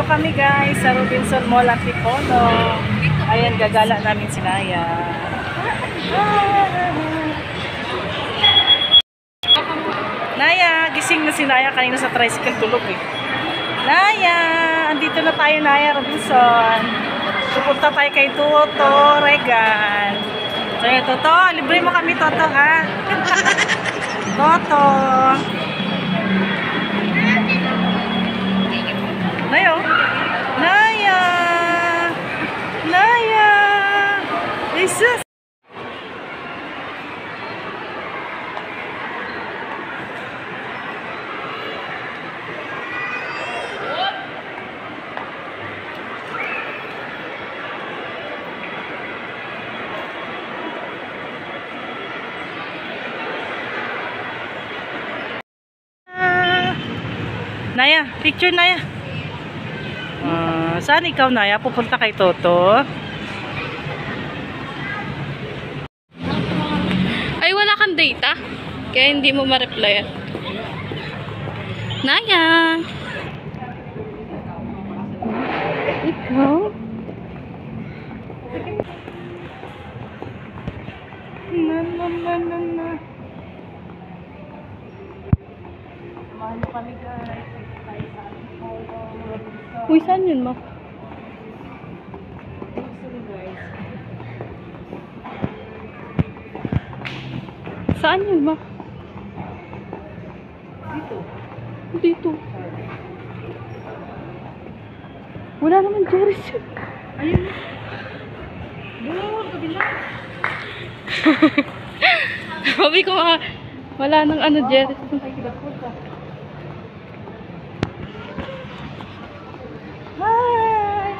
Dito kami guys sa Robinson Mall Antipolo. Ayan, gagala namin si Naya. Naya, gising na si Naya kanina sa tricycle, tulog eh. Naya, andito na tayo Naya, Robinson. Pupunta tayo kay Toto Regan. So yun, Toto, libre mo kami Toto ha. Toto. Naya, Naya, Naya, Jesus. Naya, picture Naya. Saan ikaw Naya? Pupunta kay Toto? Ay, wala kang data? Kaya hindi mo ma-reply. Naya! Ikaw? Samahan mo kami guys. Uy, saan yun mo? Saan yun mo? Dito. Dito. Wala naman Jerry's. Ayun. Doon, kabila. Sabi ko nga, wala nang ano Jerry's. Hi!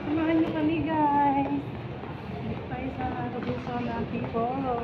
Samahan niyo kami guys. Dito tayo sa Robinson Antipolo.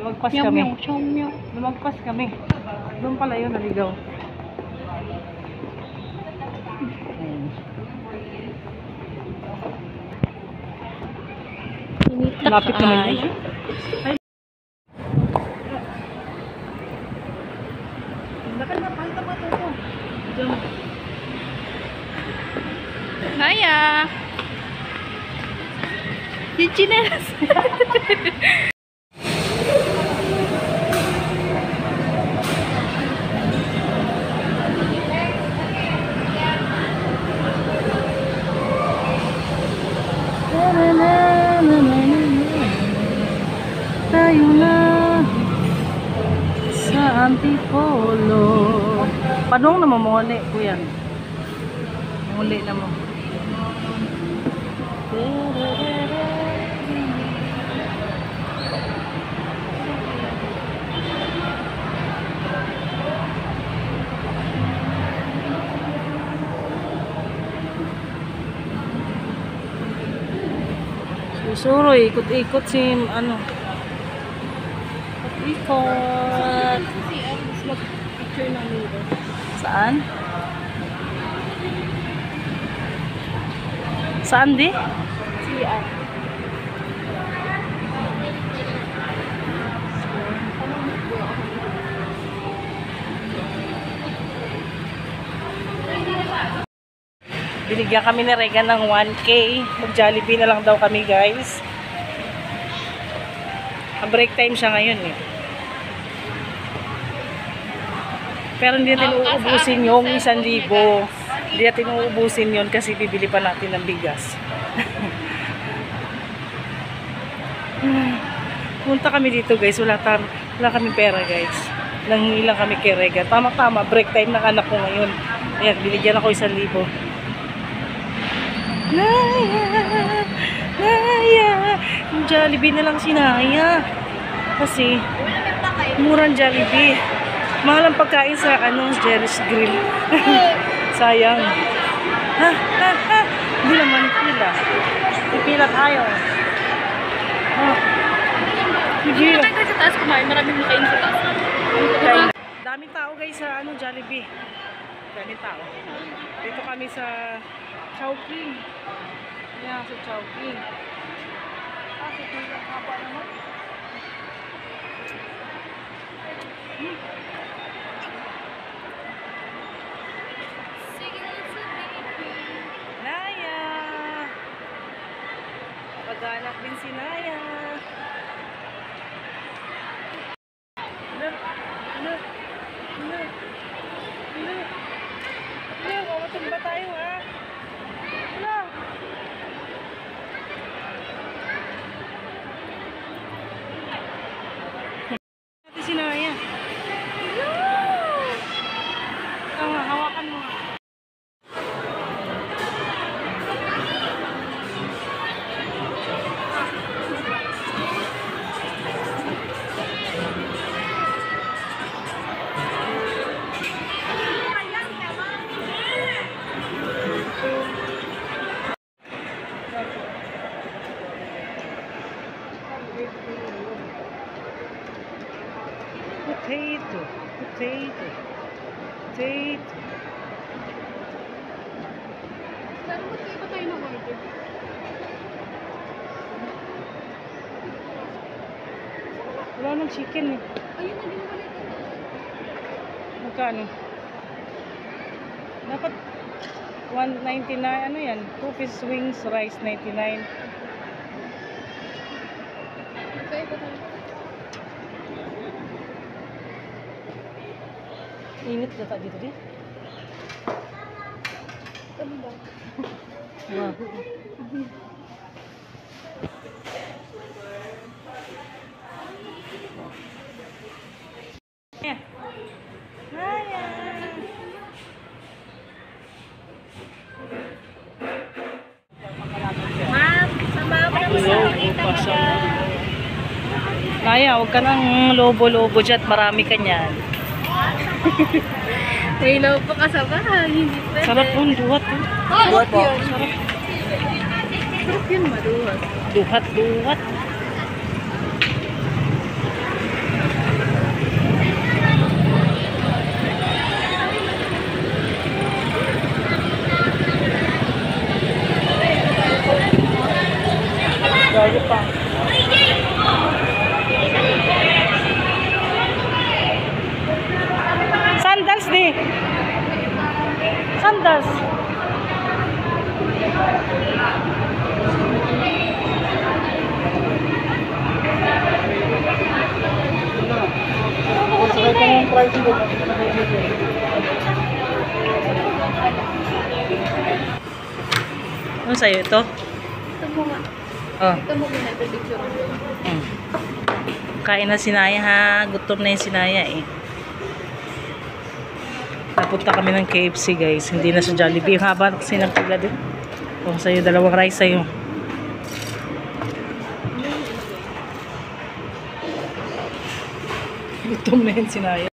Lumagpas kami. Lumagpas kami. Doon pala yun, naligaw. Lapit naman yun. Naya! Yung chinelas. Tayo na sa Antipolo. Padong na mamuli ko yan. Muli na mo. Susuro, ikot-ikot si ano. Ikot. Picture namin ito. Saan? Saan di? CR. Binigyan kami ni Regan ng 1K. Mag-Jollibee na lang daw kami guys. Ang break time siya ngayon eh. Pero hindi natin uubusin yung 1,000. Hindi natin uubusin yun kasi bibili pa natin ng bigas. Punta kami dito guys. Wala kami pera guys. Nanghingi lang kami kay Regan. Tama-tama. Break time ng anak ko ngayon. Ayan, binigyan ako 1,000. Naya, Naya, Jollibee na lang si Naya. Kasi murang Jollibee. Mahal ang pagkain sa Jerry's Grill. Sayang. Hindi naman pila. Pipila tayo. Hindi na tayo sa taas kumain. Maraming makain sa taas. Daming tao guys sa Jollibee. Daming tao. Dito kami sa Chowking. Yan, sa Chowking. Kasi dito ang haba naman. Naya. Look, look, look, look. Look, mamatag ba tayo ha? Look. Ate si Naya. Tama, hawakan mo nga. Potato, potato, potato. Pero magkaiba tayo ng order. Wala nang chicken eh. Ayun, hindi mo ulit. Magkano? Dapat 199, ano yan? 2-piece wings, rice 99. Magkaiba tayo. Init na dito di? Ano ba? Wow. Yeah. Naya. Ma'am, sama ko na Naya, huwag ka nang lobo-lobo dyan. Marami ka niyan. May ilaw pa kasama. Hindi pwede. Sarap yun, duhat yun. Sarap yun. Sarap yun, maduhat. Duhat, duhat. Gagi pa. Sandals di. Sandals. Ano sa'yo ito? Ito mo nga. Oh. Ito mo pinag-picture mo. Kain na si Naya ha. Gutom na yung si Naya eh. Napunta kami ng KFC guys. Hindi na sa Jollibee. Yung haba kasi nagpila din. O sa'yo, dalawang rice sa'yo. Gutom na yun si Naya.